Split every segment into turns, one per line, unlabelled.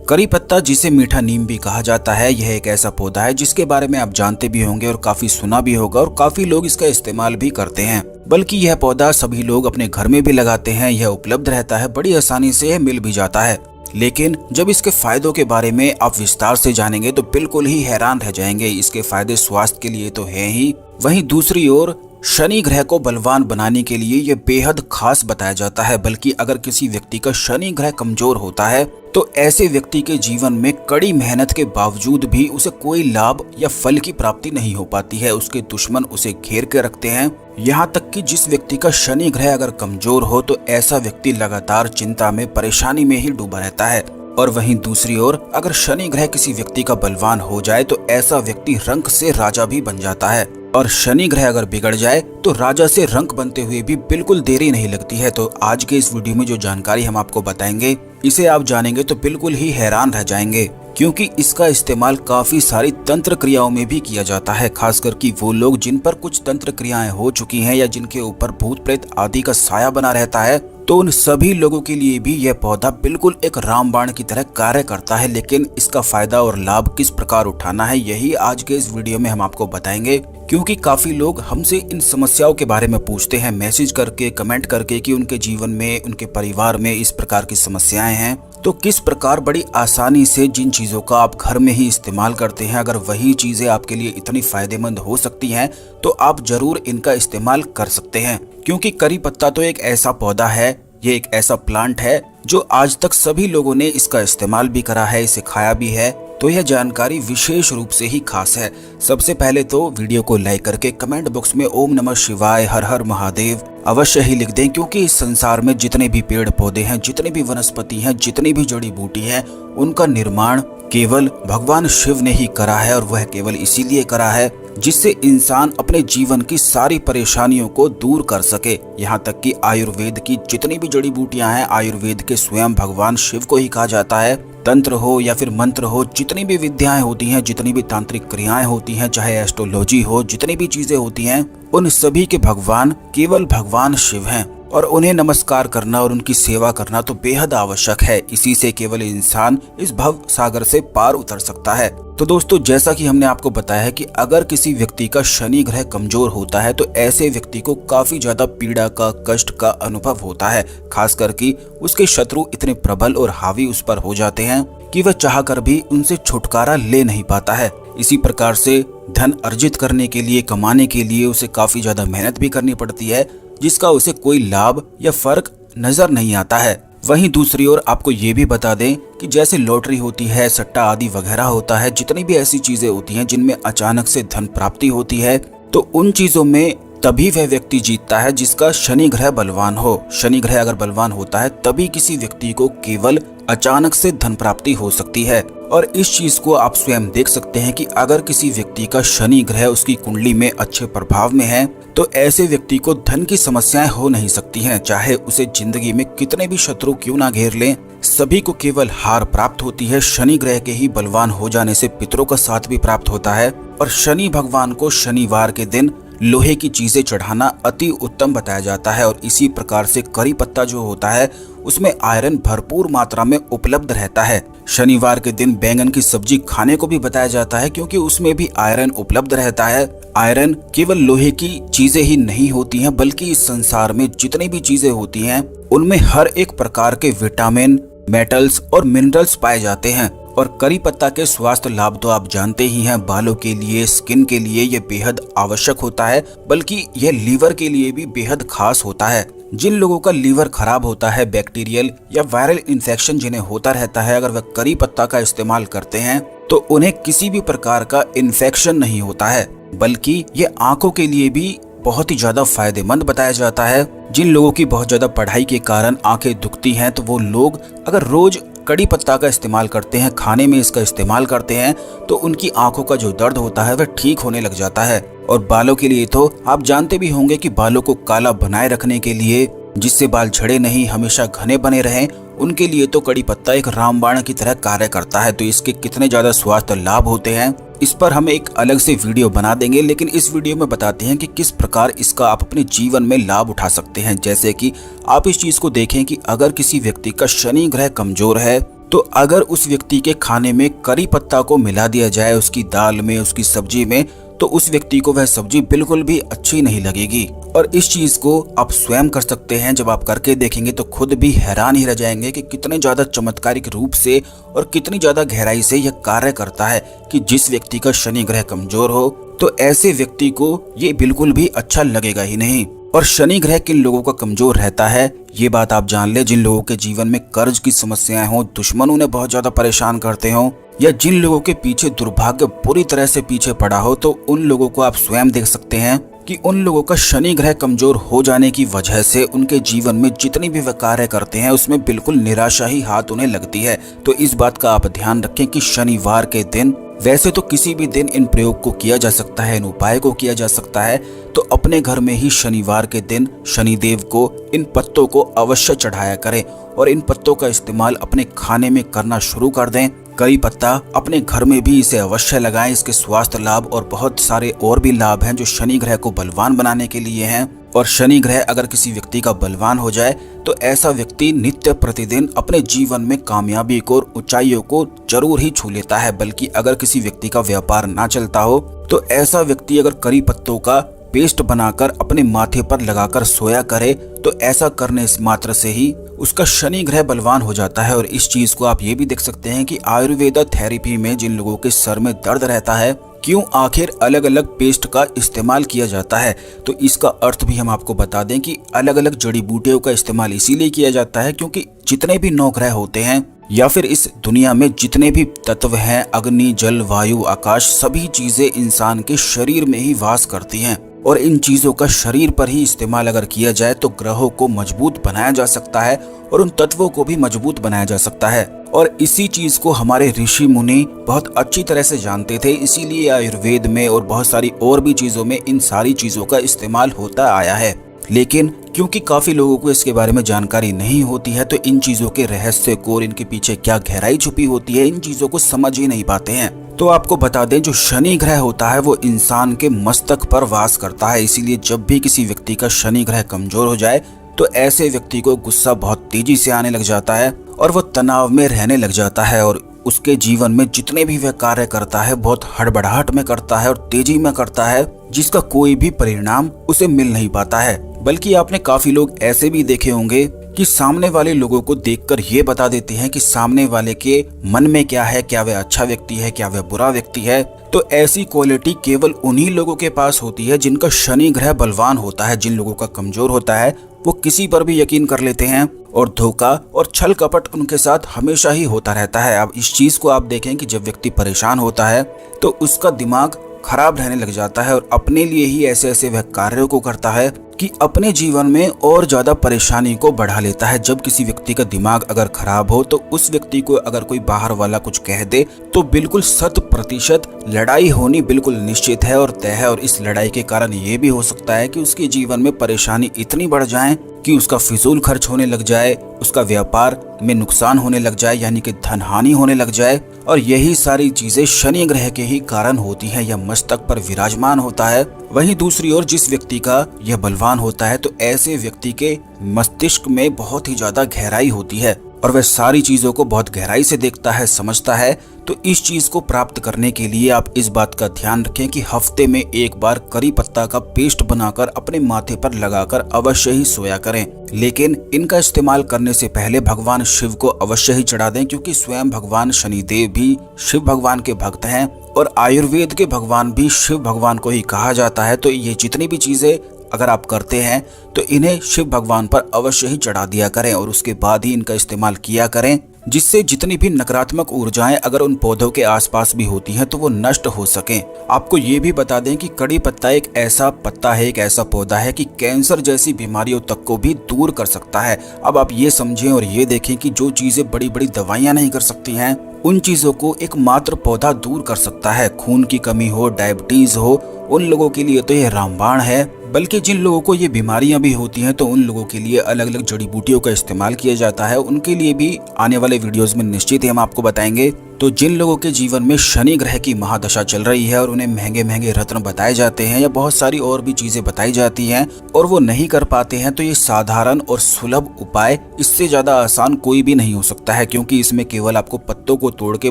करी पत्ता, जिसे मीठा नीम भी कहा जाता है, यह एक ऐसा पौधा है जिसके बारे में आप जानते भी होंगे और काफी सुना भी होगा और काफी लोग इसका इस्तेमाल भी करते हैं। बल्कि यह पौधा सभी लोग अपने घर में भी लगाते हैं। यह उपलब्ध रहता है, बड़ी आसानी से यह मिल भी जाता है। लेकिन जब इसके फायदों के बारे में आप विस्तार से जानेंगे तो बिल्कुल ही हैरान रह जाएंगे। इसके फायदे स्वास्थ्य के लिए तो है ही, वहीं दूसरी ओर शनि ग्रह को बलवान बनाने के लिए यह बेहद खास बताया जाता है। बल्कि अगर किसी व्यक्ति का शनि ग्रह कमजोर होता है तो ऐसे व्यक्ति के जीवन में कड़ी मेहनत के बावजूद भी उसे कोई लाभ या फल की प्राप्ति नहीं हो पाती है। उसके दुश्मन उसे घेर के रखते हैं। यहाँ तक कि जिस व्यक्ति का शनि ग्रह अगर कमजोर हो तो ऐसा व्यक्ति लगातार चिंता में, परेशानी में ही डूबा रहता है। और वहीं दूसरी ओर अगर शनि ग्रह किसी व्यक्ति का बलवान हो जाए तो ऐसा व्यक्ति रंक से राजा भी बन जाता है। और शनि ग्रह अगर बिगड़ जाए तो राजा से रंक बनते हुए भी बिल्कुल देरी नहीं लगती है। तो आज के इस वीडियो में जो जानकारी हम आपको बताएंगे, इसे आप जानेंगे तो बिल्कुल ही हैरान रह जाएंगे, क्योंकि इसका इस्तेमाल काफी सारी तंत्र क्रियाओं में भी किया जाता है। खासकर कि वो लोग जिन पर कुछ तंत्र क्रियाएं हो चुकी हैं या जिनके ऊपर भूत प्रेत आदि का साया बना रहता है, तो उन सभी लोगों के लिए भी यह पौधा बिल्कुल एक रामबाण की तरह कार्य करता है। लेकिन इसका फायदा और लाभ किस प्रकार उठाना है, यही आज के इस वीडियो में हम आपको बताएंगे। क्योंकि काफी लोग हमसे इन समस्याओं के बारे में पूछते हैं, मैसेज करके, कमेंट करके, कि उनके जीवन में, उनके परिवार में इस प्रकार की समस्याएं हैं। तो किस प्रकार बड़ी आसानी से जिन चीजों का आप घर में ही इस्तेमाल करते हैं, अगर वही चीजें आपके लिए इतनी फायदेमंद हो सकती हैं तो आप जरूर इनका इस्तेमाल कर सकते हैं। क्योंकि करी पत्ता तो एक ऐसा पौधा है, ये एक ऐसा प्लांट है जो आज तक सभी लोगों ने इसका इस्तेमाल भी करा है, इसे खाया भी है। तो यह जानकारी विशेष रूप से ही खास है। सबसे पहले तो वीडियो को लाइक करके कमेंट बॉक्स में ओम नमः शिवाय, हर हर महादेव अवश्य ही लिख दें। क्योंकि इस संसार में जितने भी पेड़ पौधे हैं, जितनी भी वनस्पति हैं, जितनी भी जड़ी बूटी हैं, उनका निर्माण केवल भगवान शिव ने ही करा है। और वह केवल इसीलिए करा है जिससे इंसान अपने जीवन की सारी परेशानियों को दूर कर सके। यहाँ तक कि आयुर्वेद की जितनी भी जड़ी बूटियां हैं, आयुर्वेद के स्वयं भगवान शिव को ही कहा जाता है। तंत्र हो या फिर मंत्र हो, जितनी भी विद्याएं होती हैं, जितनी भी तांत्रिक क्रियाएं होती हैं, चाहे एस्ट्रोलॉजी हो, जितनी भी चीजें होती हैं, उन सभी के भगवान केवल भगवान शिव हैं। और उन्हें नमस्कार करना और उनकी सेवा करना तो बेहद आवश्यक है। इसी से केवल इंसान इस भव सागर से पार उतर सकता है। तो दोस्तों, जैसा कि हमने आपको बताया है कि अगर किसी व्यक्ति का शनि ग्रह कमजोर होता है तो ऐसे व्यक्ति को काफी ज्यादा पीड़ा का, कष्ट का अनुभव होता है। खासकर कि उसके शत्रु इतने प्रबल और हावी उस पर हो जाते हैं कि वह चाहकर भी उनसे छुटकारा ले नहीं पाता है। इसी प्रकार से धन अर्जित करने के लिए, कमाने के लिए उसे काफी ज्यादा मेहनत भी करनी पड़ती है, जिसका उसे कोई लाभ या फर्क नजर नहीं आता है। वहीं दूसरी ओर आपको ये भी बता दें कि जैसे लॉटरी होती है, सट्टा आदि वगैरह होता है, जितनी भी ऐसी चीजें होती हैं जिनमें अचानक से धन प्राप्ति होती है, तो उन चीजों में तभी वह व्यक्ति जीतता है जिसका शनि ग्रह बलवान हो। शनि ग्रह अगर बलवान होता है तभी किसी व्यक्ति को केवल अचानक से धन प्राप्ति हो सकती है। और इस चीज को आप स्वयं देख सकते हैं कि अगर किसी व्यक्ति का शनि ग्रह उसकी कुंडली में अच्छे प्रभाव में है तो ऐसे व्यक्ति को धन की समस्याएं हो नहीं सकती हैं। चाहे उसे जिंदगी में कितने भी शत्रु क्यों ना घेर लें, सभी को केवल हार प्राप्त होती है। शनि ग्रह के ही बलवान हो जाने से पितरों का साथ भी प्राप्त होता है। और शनि भगवान को शनिवार के दिन लोहे की चीजें चढ़ाना अति उत्तम बताया जाता है। और इसी प्रकार से करी पत्ता जो होता है उसमें आयरन भरपूर मात्रा में उपलब्ध रहता है। शनिवार के दिन बैंगन की सब्जी खाने को भी बताया जाता है, क्योंकि उसमें भी आयरन उपलब्ध रहता है। आयरन केवल लोहे की चीजें ही नहीं होती हैं, बल्कि इस संसार में जितनी भी चीजें होती हैं उनमें हर एक प्रकार के विटामिन, मेटल्स और मिनरल्स पाए जाते हैं। और करी पत्ता के स्वास्थ्य लाभ तो आप जानते ही हैं। बालों के लिए, स्किन के लिए यह बेहद आवश्यक होता है, बल्कि यह लीवर के लिए भी बेहद खास होता है। जिन लोगों का लीवर खराब होता है, बैक्टीरियल या वायरल इन्फेक्शन जिन्हें होता रहता है, अगर वह करी पत्ता का इस्तेमाल करते हैं तो उन्हें किसी भी प्रकार का इन्फेक्शन नहीं होता है। बल्कि ये आंखों के लिए भी बहुत ही ज्यादा फायदेमंद बताया जाता है। जिन लोगों की बहुत ज्यादा पढ़ाई के कारण आंखें दुखती हैं, तो वो लोग अगर रोज कड़ी पत्ता का इस्तेमाल करते हैं, खाने में इसका इस्तेमाल करते हैं, तो उनकी आंखों का जो दर्द होता है वह ठीक होने लग जाता है। और बालों के लिए तो आप जानते भी होंगे कि बालों को काला बनाए रखने के लिए, जिससे बाल झड़े नहीं, हमेशा घने बने रहें, उनके लिए तो कड़ी पत्ता एक रामबाण की तरह कार्य करता है। तो इसके कितने ज्यादा स्वास्थ्य लाभ होते हैं इस पर हम एक अलग से वीडियो बना देंगे, लेकिन इस वीडियो में बताते हैं कि किस प्रकार इसका आप अपने जीवन में लाभ उठा सकते हैं। जैसे कि आप इस चीज को देखें कि अगर किसी व्यक्ति का शनि ग्रह कमजोर है तो अगर उस व्यक्ति के खाने में करी पत्ता को मिला दिया जाए, उसकी दाल में, उसकी सब्जी में, तो उस व्यक्ति को वह सब्जी बिल्कुल भी अच्छी नहीं लगेगी। और इस चीज को आप स्वयं कर सकते हैं। जब आप करके देखेंगे तो खुद भी हैरान ही रह जाएंगे कि कितने ज्यादा चमत्कारिक रूप से और कितनी ज्यादा गहराई से यह कार्य करता है कि जिस व्यक्ति का शनि ग्रह कमजोर हो तो ऐसे व्यक्ति को ये बिल्कुल भी अच्छा लगेगा ही नहीं। और शनि ग्रह किन लोगों का कमजोर रहता है ये बात आप जान ले। जिन लोगों के जीवन में कर्ज की समस्याएं हो, दुश्मन उन्हें बहुत ज्यादा परेशान करते हो, या जिन लोगों के पीछे दुर्भाग्य पूरी तरह से पीछे पड़ा हो, तो उन लोगों को आप स्वयं देख सकते हैं कि उन लोगों का शनि ग्रह कमजोर हो जाने की वजह से उनके जीवन में जितनी भी वे कार्य करते हैं उसमें बिल्कुल निराशा ही हाथ उन्हें लगती है। तो इस बात का आप ध्यान रखें कि शनिवार के दिन, वैसे तो किसी भी दिन इन प्रयोग को किया जा सकता है, इन उपाय को किया जा सकता है, तो अपने घर में ही शनिवार के दिन शनिदेव को इन पत्तों को अवश्य चढ़ाया करें और इन पत्तों का इस्तेमाल अपने खाने में करना शुरू कर दें। करी पत्ता अपने घर में भी इसे अवश्य लगाएं। इसके स्वास्थ्य लाभ और बहुत सारे और भी लाभ हैं जो शनि ग्रह को बलवान बनाने के लिए हैं। और शनि ग्रह अगर किसी व्यक्ति का बलवान हो जाए तो ऐसा व्यक्ति नित्य प्रतिदिन अपने जीवन में कामयाबी को और ऊंचाइयों को जरूर ही छू लेता है। बल्कि अगर किसी व्यक्ति का व्यापार ना चलता हो तो ऐसा व्यक्ति अगर करी पत्तों का पेस्ट बनाकर अपने माथे पर लगाकर सोया करे तो ऐसा करने मात्र से ही उसका शनि ग्रह बलवान हो जाता है। और इस चीज को आप ये भी देख सकते हैं कि आयुर्वेदा थेरेपी में जिन लोगों के सर में दर्द रहता है, क्यों आखिर अलग अलग पेस्ट का इस्तेमाल किया जाता है, तो इसका अर्थ भी हम आपको बता दें कि अलग अलग जड़ी बूटियों का इस्तेमाल इसीलिए किया जाता है क्योंकि जितने भी नौ ग्रह होते हैं या फिर इस दुनिया में जितने भी तत्व हैं, अग्नि, जल, वायु, आकाश, सभी चीजें इंसान के शरीर में ही वास करती हैं। और इन चीजों का शरीर पर ही इस्तेमाल अगर किया जाए तो ग्रहों को मजबूत बनाया जा सकता है और उन तत्वों को भी मजबूत बनाया जा सकता है। और इसी चीज को हमारे ऋषि मुनि बहुत अच्छी तरह से जानते थे, इसीलिए आयुर्वेद में और बहुत सारी और भी चीजों में इन सारी चीजों का इस्तेमाल होता आया है। लेकिन क्योंकि काफी लोगों को इसके बारे में जानकारी नहीं होती है तो इन चीजों के रहस्य को और इनके पीछे क्या गहराई छुपी होती है, इन चीजों को समझ ही नहीं पाते हैं। तो आपको बता दें, जो शनि ग्रह होता है वो इंसान के मस्तक पर वास करता है। इसीलिए जब भी किसी व्यक्ति का शनि ग्रह कमजोर हो जाए तो ऐसे व्यक्ति को गुस्सा बहुत तेजी से आने लग जाता है और वो तनाव में रहने लग जाता है और उसके जीवन में जितने भी वह कार्य करता है बहुत हड़बड़ाहट में करता है और तेजी में करता है, जिसका कोई भी परिणाम उसे मिल नहीं पाता है। बल्कि आपने काफी लोग ऐसे भी देखे होंगे कि सामने वाले लोगों को देखकर ये बता देते हैं कि सामने वाले के मन में क्या है, क्या वह अच्छा व्यक्ति है, क्या वह बुरा व्यक्ति है। तो ऐसी क्वालिटी केवल उन्हीं लोगों के पास होती है जिनका शनि ग्रह बलवान होता है। जिन लोगों का कमजोर होता है वो किसी पर भी यकीन कर लेते हैं और धोखा और छल कपट उनके साथ हमेशा ही होता रहता है। अब इस चीज को आप देखें कि जब व्यक्ति परेशान होता है तो उसका दिमाग खराब रहने लग जाता है और अपने लिए ही ऐसे ऐसे वह कार्यों को करता है कि अपने जीवन में और ज्यादा परेशानी को बढ़ा लेता है। जब किसी व्यक्ति का दिमाग अगर खराब हो तो उस व्यक्ति को अगर कोई बाहर वाला कुछ कह दे तो बिल्कुल 100% लड़ाई होनी बिल्कुल निश्चित है और तय है। और इस लड़ाई के कारण ये भी हो सकता है कि उसके जीवन में परेशानी इतनी बढ़ जाए कि उसका फिजूल खर्च होने लग जाए, उसका व्यापार में नुकसान होने लग जाए, यानी कि धन हानि होने लग जाए। और यही सारी चीजें शनि ग्रह के ही कारण होती हैं, यह मस्तक पर विराजमान होता है। वहीं दूसरी ओर जिस व्यक्ति का यह बलवान होता है तो ऐसे व्यक्ति के मस्तिष्क में बहुत ही ज्यादा गहराई होती है और वह सारी चीजों को बहुत गहराई से देखता है, समझता है। तो इस चीज को प्राप्त करने के लिए आप इस बात का ध्यान रखें कि हफ्ते में एक बार करी पत्ता का पेस्ट बनाकर अपने माथे पर लगाकर अवश्य ही सोया करें। लेकिन इनका इस्तेमाल करने से पहले भगवान शिव को अवश्य ही चढ़ा दें, क्योंकि स्वयं भगवान शनिदेव भी शिव भगवान के भक्त हैं और आयुर्वेद के भगवान भी शिव भगवान को ही कहा जाता है। तो ये जितनी भी चीजें अगर आप करते हैं तो इन्हें शिव भगवान पर अवश्य ही चढ़ा दिया करें और उसके बाद ही इनका इस्तेमाल किया करें, जिससे जितनी भी नकारात्मक ऊर्जाएं अगर उन पौधों के आसपास भी होती हैं तो वो नष्ट हो सकें। आपको ये भी बता दें कि कड़ी पत्ता एक ऐसा पत्ता है, एक ऐसा पौधा है कि कैंसर जैसी बीमारियों तक को भी दूर कर सकता है। अब आप ये समझें और ये देखें कि जो चीजें बड़ी बड़ी दवाइयां नहीं कर सकती हैं उन चीजों को एक मात्र पौधा दूर कर सकता है। खून की कमी हो, डायबिटीज हो उन लोगों के लिए तो ये रामबाण है, बल्कि जिन लोगों को ये बीमारियां भी होती हैं तो उन लोगों के लिए अलग अलग जड़ी बूटियों का इस्तेमाल किया जाता है। उनके लिए भी आने वाले वीडियोस में निश्चित ही हम आपको बताएंगे। तो जिन लोगों के जीवन में शनि ग्रह की महादशा चल रही है और उन्हें महंगे महंगे रत्न बताए जाते हैं या बहुत सारी और भी चीजें बताई जाती हैं और वो नहीं कर पाते हैं, तो ये साधारण और सुलभ उपाय, इससे ज्यादा आसान कोई भी नहीं हो सकता है, क्योंकि इसमें केवल आपको पत्तों को तोड़ के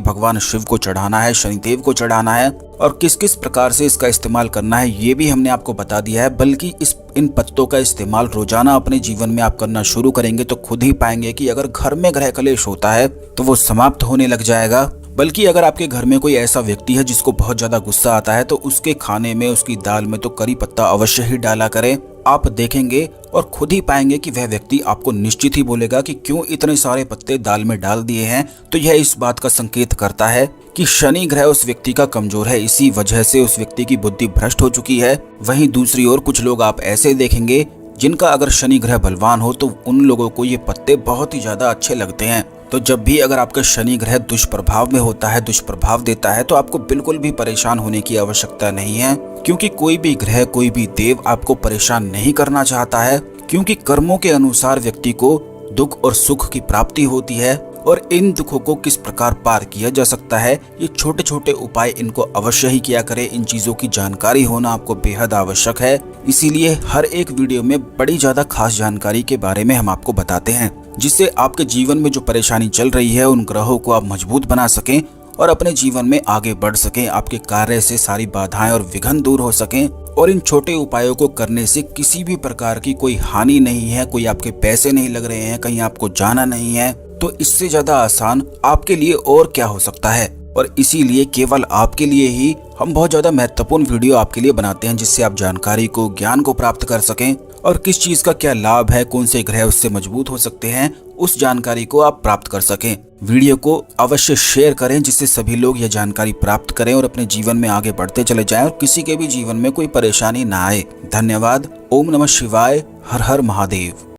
भगवान शिव को चढ़ाना है, शनिदेव को चढ़ाना है और किस किस प्रकार से इसका इस्तेमाल करना है ये भी हमने आपको बता दिया है। बल्कि इन पत्तों का इस्तेमाल रोजाना अपने जीवन में आप करना शुरू करेंगे तो खुद ही पाएंगे कि अगर घर में ग्रह कलेश होता है तो वो समाप्त होने लग जाएगा। बल्कि अगर आपके घर में कोई ऐसा व्यक्ति है जिसको बहुत ज्यादा गुस्सा आता है तो उसके खाने में, उसकी दाल में तो करी पत्ता अवश्य ही डाला करें। आप देखेंगे और खुद ही पाएंगे कि वह व्यक्ति आपको निश्चित ही बोलेगा कि क्यों इतने सारे पत्ते दाल में डाल दिए हैं। तो यह इस बात का संकेत करता है कि शनि ग्रह उस व्यक्ति का कमजोर है, इसी वजह से उस व्यक्ति की बुद्धि भ्रष्ट हो चुकी है। वहीं दूसरी ओर कुछ लोग आप ऐसे देखेंगे जिनका अगर शनि ग्रह बलवान हो तो उन लोगों को ये पत्ते बहुत ही ज्यादा अच्छे लगते हैं। तो जब भी अगर आपका शनि ग्रह दुष्प्रभाव में होता है, दुष्प्रभाव देता है, तो आपको बिल्कुल भी परेशान होने की आवश्यकता नहीं है, क्योंकि कोई भी ग्रह, कोई भी देव आपको परेशान नहीं करना चाहता है। क्योंकि कर्मों के अनुसार व्यक्ति को दुख और सुख की प्राप्ति होती है और इन दुखों को किस प्रकार पार किया जा सकता है, ये छोटे छोटे उपाय इनको अवश्य ही किया करें। इन चीजों की जानकारी होना आपको बेहद आवश्यक है, इसीलिए हर एक वीडियो में बड़ी ज्यादा खास जानकारी के बारे में हम आपको बताते हैं, जिससे आपके जीवन में जो परेशानी चल रही है उन ग्रहों को आप मजबूत बना सकें और अपने जीवन में आगे बढ़ सकें, आपके कार्य से सारी बाधाएं और विघ्न दूर हो सकें। और इन छोटे उपायों को करने से किसी भी प्रकार की कोई हानि नहीं है, कोई आपके पैसे नहीं लग रहे हैं, कहीं आपको जाना नहीं है। तो इससे ज्यादा आसान आपके लिए और क्या हो सकता है। और इसीलिए केवल आपके लिए ही हम बहुत ज्यादा महत्वपूर्ण वीडियो आपके लिए बनाते हैं, जिससे आप जानकारी को, ज्ञान को प्राप्त कर सकें और किस चीज का क्या लाभ है, कौन से ग्रह उससे मजबूत हो सकते हैं, उस जानकारी को आप प्राप्त कर सकें। वीडियो को अवश्य शेयर करें, जिससे सभी लोग यह जानकारी प्राप्त करें और अपने जीवन में आगे बढ़ते चले जाएं और किसी के भी जीवन में कोई परेशानी ना आए। धन्यवाद। ओम नमः शिवाय। हर हर महादेव।